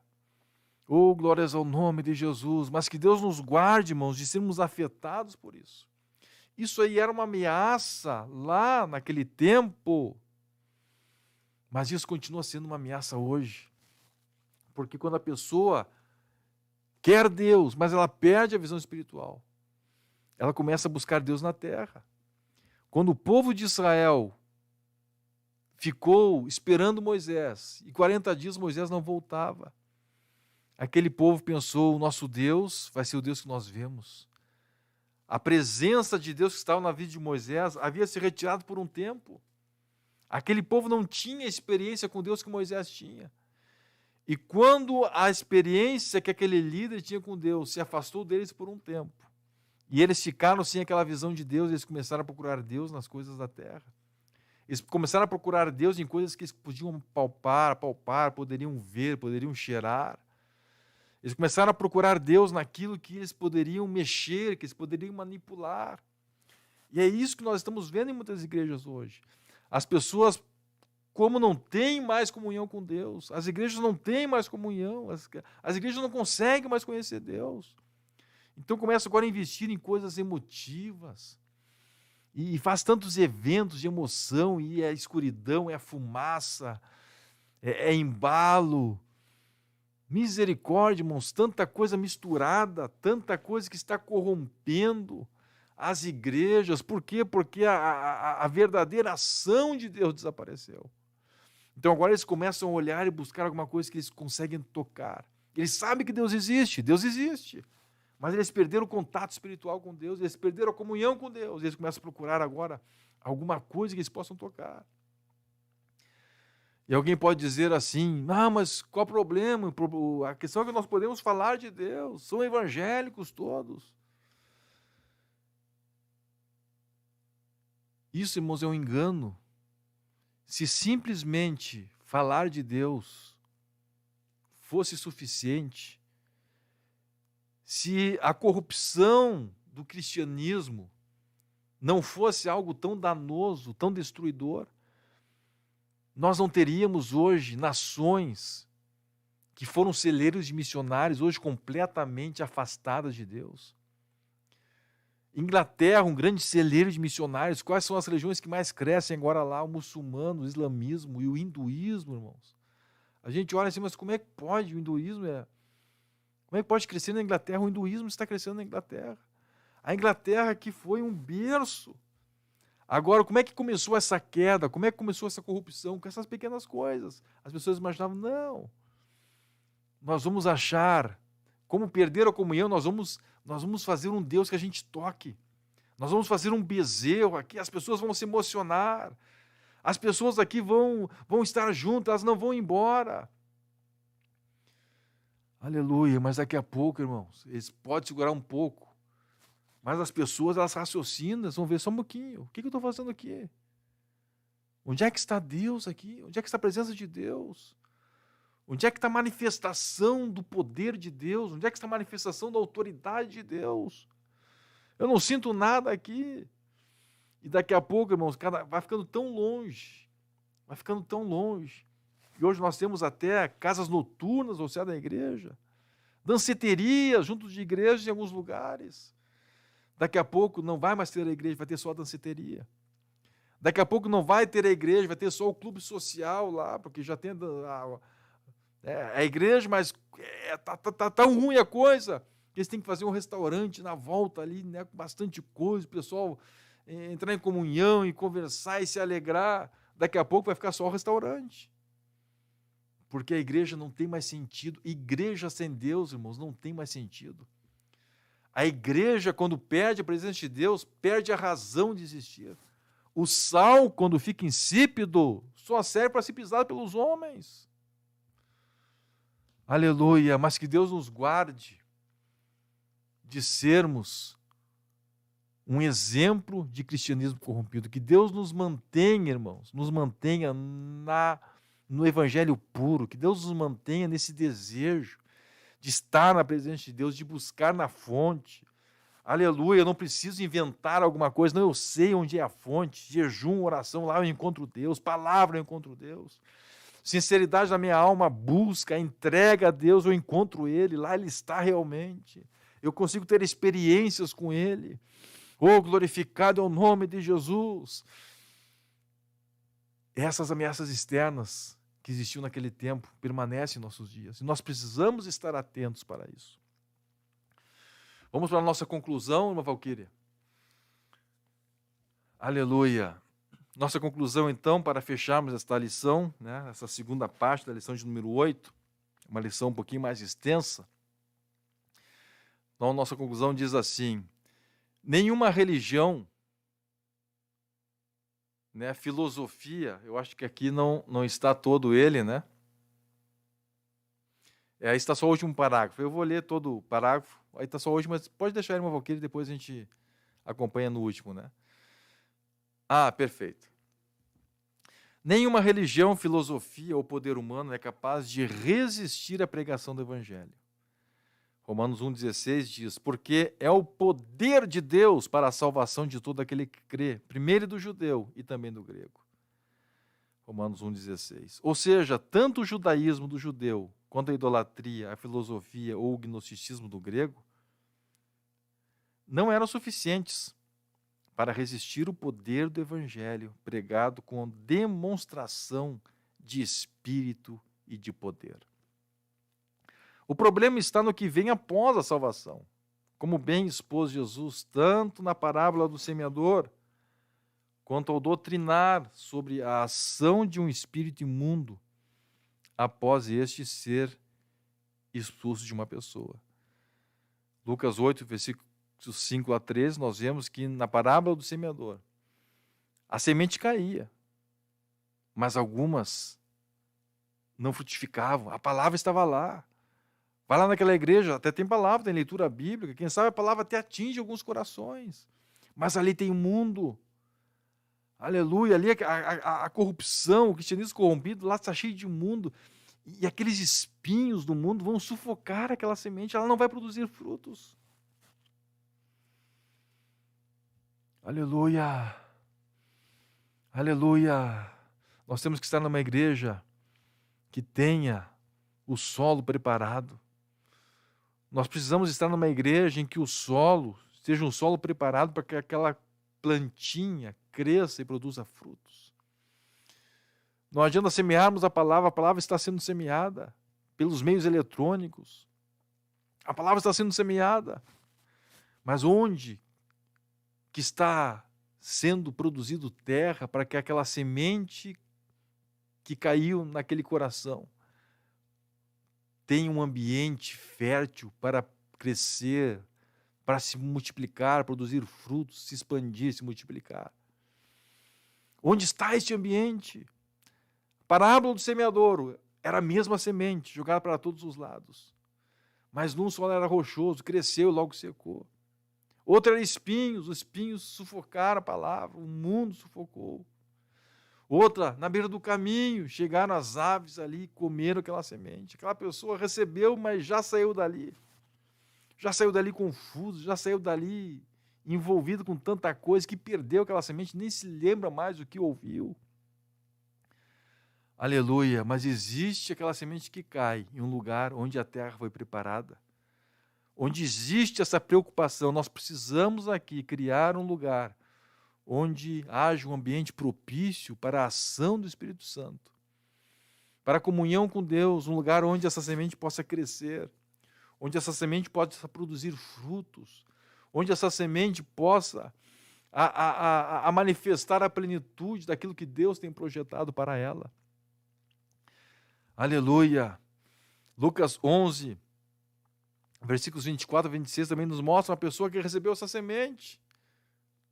Oh, glórias ao nome de Jesus. Mas que Deus nos guarde, irmãos, de sermos afetados por isso. Isso aí era uma ameaça lá naquele tempo. Mas isso continua sendo uma ameaça hoje. Porque quando a pessoa quer Deus, mas ela perde a visão espiritual, ela começa a buscar Deus na terra. Quando o povo de Israel ficou esperando Moisés, e 40 dias Moisés não voltava, aquele povo pensou, o nosso Deus vai ser o Deus que nós vemos. A presença de Deus que estava na vida de Moisés havia se retirado por um tempo. Aquele povo não tinha a experiência com Deus que Moisés tinha. E quando a experiência que aquele líder tinha com Deus se afastou deles por um tempo, e eles ficaram sem aquela visão de Deus, eles começaram a procurar Deus nas coisas da terra. Eles começaram a procurar Deus em coisas que eles podiam palpar, poderiam ver, poderiam cheirar. Eles começaram a procurar Deus naquilo que eles poderiam mexer, que eles poderiam manipular. E é isso que nós estamos vendo em muitas igrejas hoje. As pessoas, como não têm mais comunhão com Deus, as igrejas não têm mais comunhão, as igrejas não conseguem mais conhecer Deus. Então começa agora a investir em coisas emotivas, e faz tantos eventos de emoção, e é escuridão, é a fumaça, é embalo. Misericórdia, irmãos, tanta coisa misturada, tanta coisa que está corrompendo as igrejas. Por quê? Porque a verdadeira ação de Deus desapareceu. Então agora eles começam a olhar e buscar alguma coisa que eles conseguem tocar. Eles sabem que Deus existe, mas eles perderam o contato espiritual com Deus, eles perderam a comunhão com Deus, eles começam a procurar agora alguma coisa que eles possam tocar. E alguém pode dizer assim, mas qual o problema? A questão é que nós podemos falar de Deus, são evangélicos todos. Isso, irmãos, é um engano. Se simplesmente falar de Deus fosse suficiente, se a corrupção do cristianismo não fosse algo tão danoso, tão destruidor, nós não teríamos hoje nações que foram celeiros de missionários, hoje completamente afastadas de Deus. Inglaterra, um grande celeiro de missionários. Quais são as religiões que mais crescem agora lá? O muçulmano, o islamismo e o hinduísmo, irmãos. A gente olha assim, mas como é que pode o hinduísmo? Como é que pode crescer na Inglaterra? O hinduísmo está crescendo na Inglaterra. A Inglaterra que foi um berço. Agora, como é que começou essa queda? Como é que começou essa corrupção? Com essas pequenas coisas. As pessoas imaginavam, não, nós vamos achar como perder a comunhão, nós vamos fazer um Deus que a gente toque. Nós vamos fazer um bezerro aqui, as pessoas vão se emocionar. As pessoas aqui vão estar juntas, elas não vão embora. Aleluia, mas daqui a pouco, irmãos, eles podem segurar um pouco. Mas as pessoas, elas raciocinam, elas vão ver só um pouquinho. O que eu estou fazendo aqui? Onde é que está Deus aqui? Onde é que está a presença de Deus? Onde é que está a manifestação do poder de Deus? Onde é que está a manifestação da autoridade de Deus? Eu não sinto nada aqui. E daqui a pouco, irmãos, vai ficando tão longe. Vai ficando tão longe. E hoje nós temos até casas noturnas ao céu da igreja. Danceterias junto de igrejas em alguns lugares. Daqui a pouco não vai mais ter a igreja, vai ter só a danceteria. Daqui a pouco não vai ter a igreja, vai ter só o clube social lá, porque já tem a igreja, mas tá tão ruim a coisa, que eles têm que fazer um restaurante na volta ali, né, com bastante coisa, o pessoal entrar em comunhão e conversar e se alegrar. Daqui a pouco vai ficar só o restaurante. Porque a igreja não tem mais sentido. Igreja sem Deus, irmãos, não tem mais sentido. A igreja, quando perde a presença de Deus, perde a razão de existir. O sal, quando fica insípido, só serve para ser pisado pelos homens. Aleluia, mas que Deus nos guarde de sermos um exemplo de cristianismo corrompido. Que Deus nos mantenha, irmãos, nos mantenha no evangelho puro. Que Deus nos mantenha nesse desejo de estar na presença de Deus, de buscar na fonte. Aleluia, eu não preciso inventar alguma coisa, não, eu sei onde é a fonte. Jejum, oração, lá eu encontro Deus. Palavra, eu encontro Deus. sinceridade da minha alma, busca, entrega a Deus, eu encontro Ele, lá Ele está realmente. Eu consigo ter experiências com Ele. Oh, glorificado é o nome de Jesus. Essas ameaças externas que existiam naquele tempo permanecem em nossos dias. E nós precisamos estar atentos para isso. Vamos para a nossa conclusão, irmã Valquíria. Aleluia. Nossa conclusão, então, para fecharmos esta lição, né, essa segunda parte da lição de número 8, uma lição um pouquinho mais extensa. Então, nossa conclusão diz assim: nenhuma religião, né, filosofia, eu acho que aqui não está todo ele, né? Aí está só o último parágrafo. Eu vou ler todo o parágrafo, aí está só o último, mas pode deixar, irmã Valquíria, e depois a gente acompanha no último, né? Ah, perfeito. Nenhuma religião, filosofia ou poder humano é capaz de resistir à pregação do Evangelho. Romanos 1,16 diz: porque é o poder de Deus para a salvação de todo aquele que crê, primeiro do judeu e também do grego. Romanos 1,16. Ou seja, tanto o judaísmo do judeu, quanto a idolatria, a filosofia ou o gnosticismo do grego, não eram suficientes para resistir o poder do Evangelho pregado com demonstração de espírito e de poder. O problema está no que vem após a salvação, como bem expôs Jesus tanto na parábola do semeador, quanto ao doutrinar sobre a ação de um espírito imundo após este ser expulso de uma pessoa. Lucas 8, versículo 5 a 13, nós vemos que na parábola do semeador, a semente caía, mas algumas não frutificavam, a palavra estava lá. Vai lá naquela igreja, até tem palavra, tem leitura bíblica, quem sabe a palavra até atinge alguns corações, mas ali tem um mundo, aleluia, ali a corrupção, o cristianismo corrompido, lá está cheio de mundo, e aqueles espinhos do mundo vão sufocar aquela semente, ela não vai produzir frutos. Aleluia, aleluia. Nós temos que estar numa igreja que tenha o solo preparado. Nós precisamos estar numa igreja em que o solo seja um solo preparado para que aquela plantinha cresça e produza frutos. Não adianta semearmos a palavra está sendo semeada pelos meios eletrônicos. A palavra está sendo semeada. Mas onde que está sendo produzido terra para que aquela semente que caiu naquele coração tenha um ambiente fértil para crescer, para se multiplicar, produzir frutos, se expandir, se multiplicar? Onde está este ambiente? A parábola do semeador era a mesma semente, jogada para todos os lados. Mas num solo era rochoso, cresceu e logo secou. Outro era espinhos, os espinhos sufocaram a palavra, o mundo sufocou. Outra, na beira do caminho, chegaram as aves ali, comeram aquela semente. Aquela pessoa recebeu, mas já saiu dali. Já saiu dali confuso, já saiu dali envolvido com tanta coisa que perdeu aquela semente, nem se lembra mais do que ouviu. Aleluia, mas existe aquela semente que cai em um lugar onde a terra foi preparada. Onde existe essa preocupação, nós precisamos aqui criar um lugar onde haja um ambiente propício para a ação do Espírito Santo, para a comunhão com Deus, um lugar onde essa semente possa crescer, onde essa semente possa produzir frutos, onde essa semente possa a manifestar a plenitude daquilo que Deus tem projetado para ela. Aleluia! Lucas 11, versículos 24 a 26 também nos mostra uma pessoa que recebeu essa semente,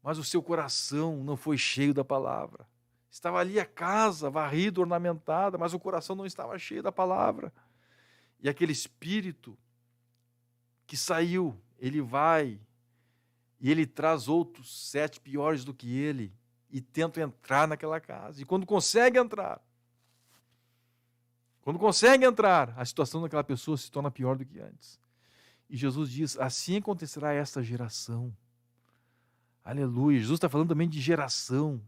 mas o seu coração não foi cheio da palavra. Estava ali a casa varrida, ornamentada, mas o coração não estava cheio da palavra. E aquele espírito que saiu, ele vai e ele traz outros 7 piores do que ele e tenta entrar naquela casa. E quando consegue entrar, a situação daquela pessoa se torna pior do que antes. E Jesus diz: assim acontecerá esta geração. Aleluia. Jesus está falando também de geração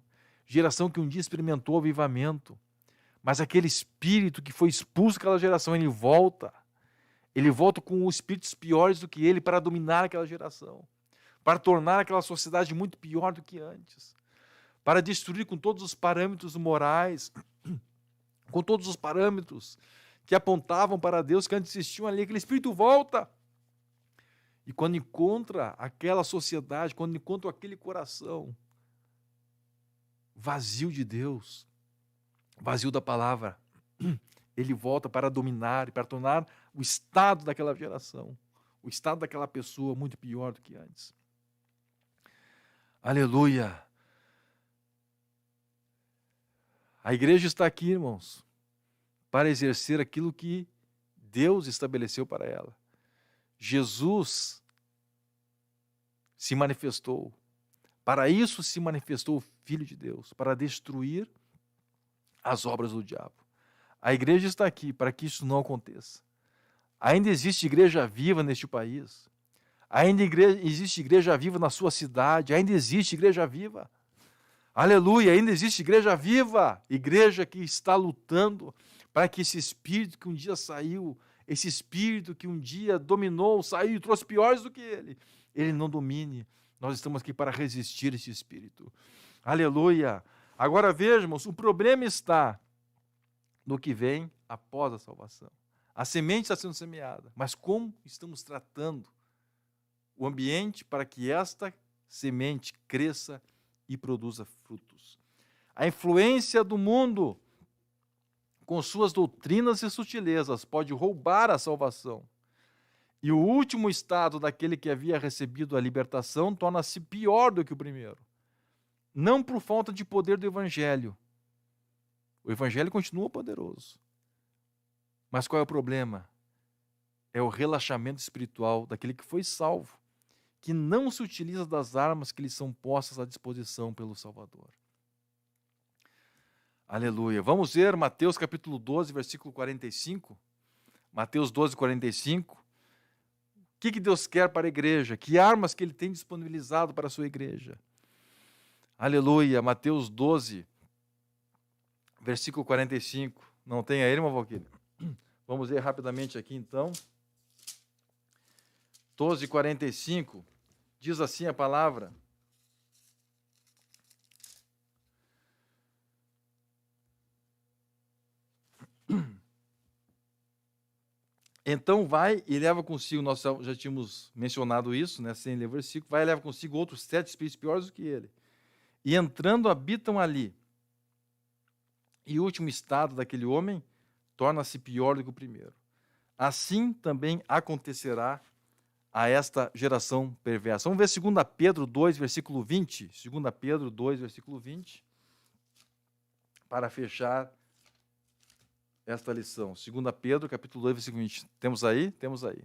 que um dia experimentou o avivamento, Mas aquele espírito que foi expulso daquela geração, ele volta. Ele volta com espíritos piores do que ele para dominar aquela geração, para tornar aquela sociedade muito pior do que antes, para destruir com todos os parâmetros morais, com todos os parâmetros que apontavam para Deus, que antes existiam ali. Aquele espírito volta. E quando encontra aquela sociedade, quando encontra aquele coração vazio de Deus, vazio da palavra, ele volta para dominar e para tornar o estado daquela geração, o estado daquela pessoa muito pior do que antes. Aleluia! A igreja está aqui, irmãos, para exercer aquilo que Deus estabeleceu para ela. Jesus se manifestou. Para isso se manifestou o Filho de Deus, para destruir as obras do diabo. A igreja está aqui para que isso não aconteça. Ainda existe igreja viva neste país. Ainda existe igreja viva na sua cidade. Ainda existe igreja viva. Aleluia, ainda existe igreja viva. Igreja que está lutando para que esse espírito que um dia saiu, esse espírito que um dia dominou, saiu e trouxe piores do que ele não domine. Nós estamos aqui para resistir a esse espírito. Aleluia. Agora vejamos, o problema está no que vem após a salvação. A semente está sendo semeada, mas como estamos tratando o ambiente para que esta semente cresça e produza frutos? A influência do mundo, com suas doutrinas e sutilezas, pode roubar a salvação. E o último estado daquele que havia recebido a libertação torna-se pior do que o primeiro. Não por falta de poder do Evangelho. O Evangelho continua poderoso. Mas qual é o problema? É o relaxamento espiritual daquele que foi salvo, que não se utiliza das armas que lhe são postas à disposição pelo Salvador. Aleluia. Vamos ver Mateus capítulo 12, versículo 45. Mateus 12, 45. O que Deus quer para a igreja? Que armas que Ele tem disponibilizado para a sua igreja? Aleluia. Mateus 12, versículo 45. Não tem aí, irmão Valquírio? Vamos ver rapidamente aqui, então. 12, 45. Diz assim a palavra: então vai e leva consigo, nós já tínhamos mencionado isso, né, sem ler o versículo, vai e leva consigo outros 7 espíritos piores do que ele. E entrando habitam ali. E o último estado daquele homem torna-se pior do que o primeiro. Assim também acontecerá a esta geração perversa. Vamos ver 2 Pedro 2, versículo 20. 2 Pedro 2, versículo 20. Para fechar esta lição. 2 Pedro, capítulo 2, versículo 20. Temos aí? Temos aí.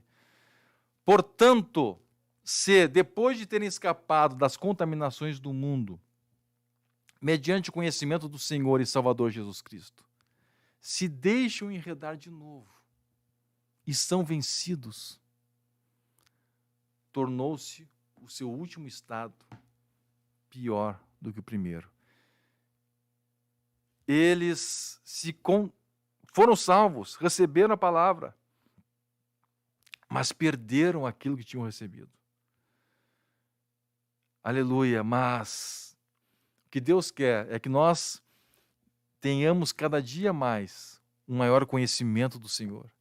Portanto, se, depois de terem escapado das contaminações do mundo, mediante o conhecimento do Senhor e Salvador Jesus Cristo, se deixam enredar de novo e são vencidos, tornou-se o seu último estado pior do que o primeiro. Eles foram salvos, receberam a palavra, mas perderam aquilo que tinham recebido. Aleluia, mas o que Deus quer é que nós tenhamos cada dia mais um maior conhecimento do Senhor.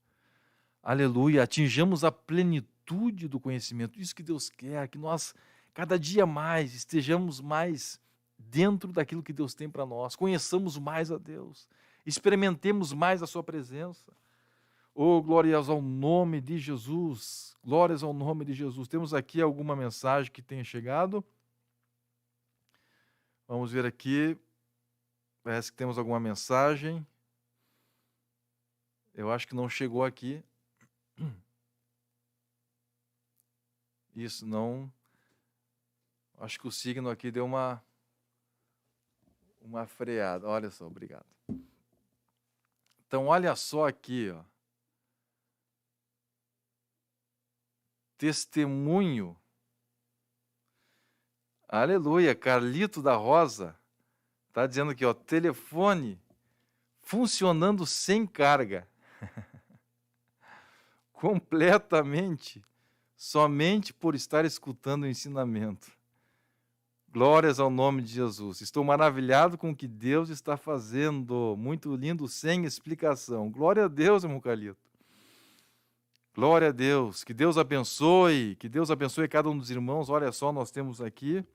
Aleluia, atinjamos a plenitude do conhecimento. Isso que Deus quer, que nós cada dia mais estejamos mais dentro daquilo que Deus tem para nós, conheçamos mais a Deus, experimentemos mais a sua presença. Oh, glórias ao nome de Jesus, glórias ao nome de Jesus. Temos aqui alguma mensagem que tenha chegado? Vamos ver aqui. Parece que temos alguma mensagem. Eu acho que não chegou aqui. Isso, não. Acho que o signo aqui deu uma freada. Olha só, obrigado. Então, olha só aqui, ó. Testemunho. Aleluia. Carlito da Rosa está dizendo aqui, ó, telefone funcionando sem carga, completamente, somente por estar escutando o ensinamento. Glórias ao nome de Jesus. Estou maravilhado com o que Deus está fazendo. Muito lindo, sem explicação. Glória a Deus, irmão Calito. Glória a Deus. Que Deus abençoe. Que Deus abençoe cada um dos irmãos. Olha só, nós temos aqui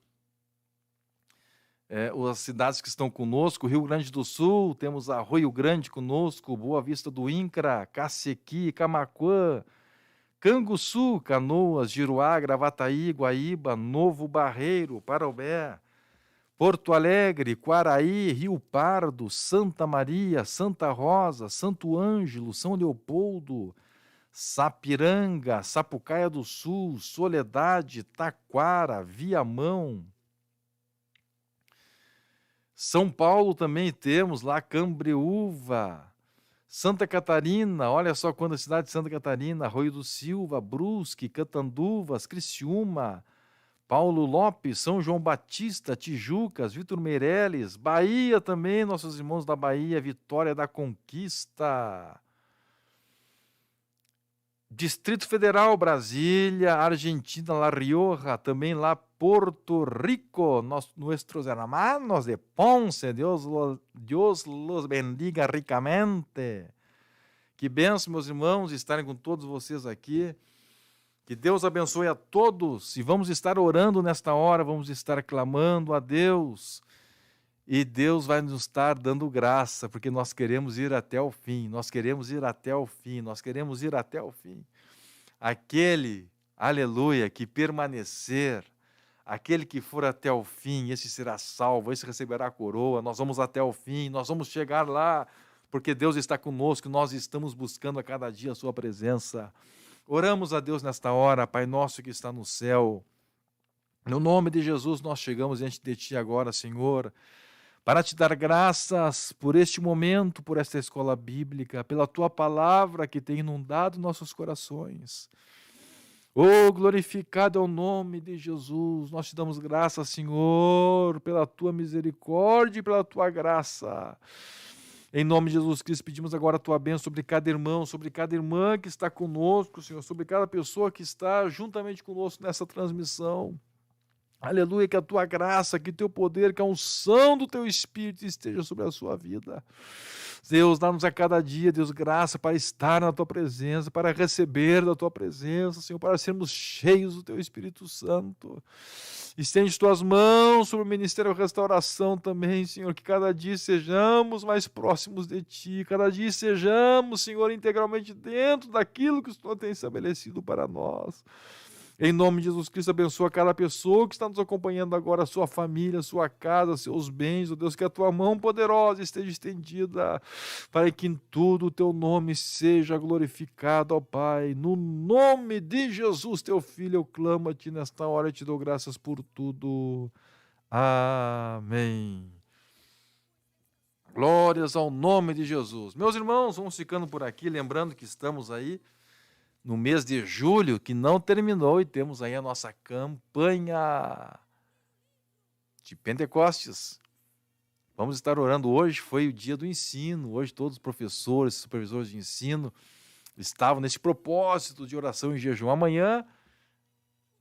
as cidades que estão conosco. Rio Grande do Sul, temos Arroio Grande conosco, Boa Vista do Incra, Cacequi, Camaquã, Canguçu, Canoas, Giruá, Gravataí, Guaíba, Novo Barreiro, Parobé, Porto Alegre, Quaraí, Rio Pardo, Santa Maria, Santa Rosa, Santo Ângelo, São Leopoldo, Sapiranga, Sapucaia do Sul, Soledade, Taquara, Viamão. São Paulo também temos lá, Cambreúva, Santa Catarina, olha só quantas cidades de Santa Catarina, Arroio do Silva, Brusque, Catanduvas, Criciúma, Paulo Lopes, São João Batista, Tijucas, Vitor Meireles, Bahia também, nossos irmãos da Bahia, Vitória da Conquista, Distrito Federal, Brasília, Argentina, La Rioja, também lá Porto Rico, nuestros hermanos de Ponce, Dios los bendiga ricamente. Que bênção, meus irmãos, estarem com todos vocês aqui. Que Deus abençoe a todos. E vamos estar orando nesta hora, vamos estar clamando a Deus. E Deus vai nos estar dando graça, porque nós queremos ir até o fim, nós queremos ir até o fim, nós queremos ir até o fim. Aquele, aleluia, que permanecer, aquele que for até o fim, esse será salvo, esse receberá a coroa, nós vamos até o fim, nós vamos chegar lá, porque Deus está conosco, nós estamos buscando a cada dia a sua presença. Oramos a Deus nesta hora, Pai nosso que está no céu. No nome de Jesus nós chegamos diante de Ti agora, Senhor, para Te dar graças por este momento, por esta escola bíblica, pela Tua palavra que tem inundado nossos corações. Oh, glorificado é o nome de Jesus. Nós Te damos graças, Senhor, pela Tua misericórdia e pela Tua graça. Em nome de Jesus Cristo, pedimos agora a Tua bênção sobre cada irmão, sobre cada irmã que está conosco, Senhor, sobre cada pessoa que está juntamente conosco nessa transmissão. Aleluia, que a Tua graça, que o Teu poder, que a unção do Teu Espírito esteja sobre a sua vida. Deus, dá-nos a cada dia, Deus, graça para estar na Tua presença, para receber da Tua presença, Senhor, para sermos cheios do Teu Espírito Santo. Estende Tuas mãos sobre o Ministério Restauração também, Senhor, que cada dia sejamos mais próximos de Ti, cada dia sejamos, Senhor, integralmente dentro daquilo que o Senhor tem estabelecido para nós. Em nome de Jesus Cristo, abençoa cada pessoa que está nos acompanhando agora, a sua família, a sua casa, seus bens, ó Deus, que a Tua mão poderosa esteja estendida, para que em tudo o Teu nome seja glorificado, ó Pai. No nome de Jesus, Teu Filho, eu clamo a Ti nesta hora e Te dou graças por tudo. Amém. Glórias ao nome de Jesus. Meus irmãos, vamos ficando por aqui, lembrando que estamos aí no mês de julho, que não terminou, e temos aí a nossa campanha de Pentecostes. Vamos estar orando hoje, foi o dia do ensino, hoje todos os professores, supervisores de ensino estavam nesse propósito de oração e jejum. Amanhã,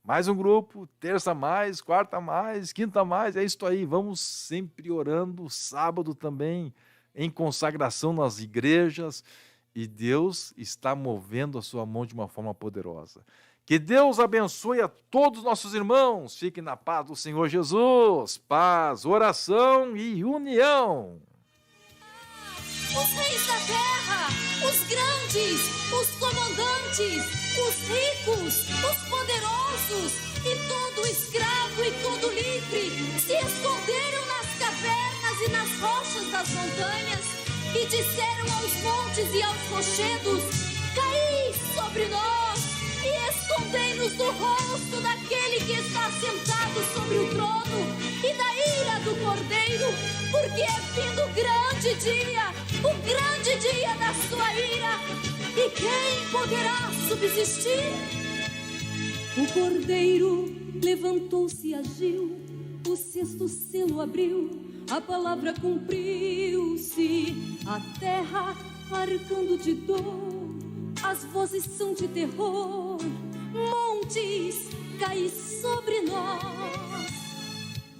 mais um grupo, terça mais, quarta mais, quinta mais, é isso aí, vamos sempre orando, sábado também, em consagração nas igrejas, e Deus está movendo a sua mão de uma forma poderosa. Que Deus abençoe a todos os nossos irmãos. Fiquem na paz do Senhor Jesus. Paz, oração e união. Os reis da terra, os grandes, os comandantes, os ricos, os poderosos, e todo escravo e todo livre se esconderam nas cavernas e nas rochas das montanhas, e disseram aos montes e aos rochedos: caí sobre nós e escondei-nos do rosto daquele que está sentado sobre o trono e da ira do Cordeiro, porque é vindo o grande dia da sua ira, e quem poderá subsistir? O Cordeiro levantou-se e agiu, o sexto selo abriu, a palavra cumpriu-se, a terra arcando de dor, as vozes são de terror, montes caem sobre nós,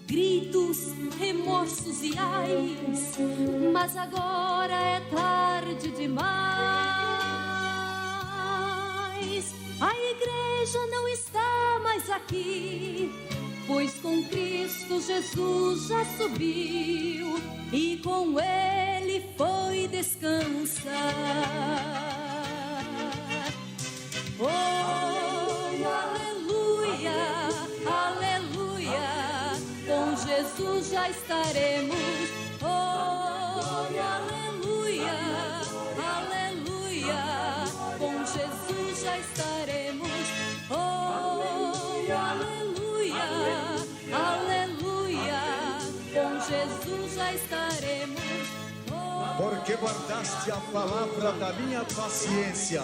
gritos, remorsos e ais, mas agora é tarde demais. A igreja não está mais aqui, pois com Cristo Jesus já subiu e com Ele foi descansar. Oh, aleluia, aleluia, com Jesus já estaremos. Oh, aleluia, aleluia, com Jesus já estaremos. Oh, aleluia, aleluia, com Jesus já estaremos. Porque guardaste a palavra da minha paciência,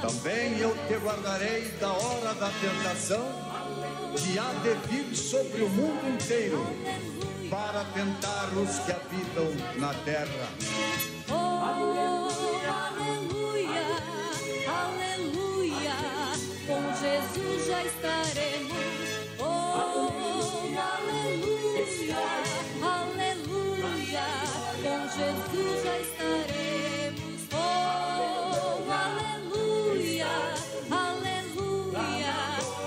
também eu te guardarei da hora da tentação, que há de vir sobre o mundo inteiro, para tentar os que habitam na terra. Oh, aleluia, aleluia, com Jesus já estaremos. Oh, aleluia, aleluia, com Jesus já estaremos. Oh, aleluia, aleluia,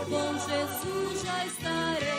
com Jesus já estaremos.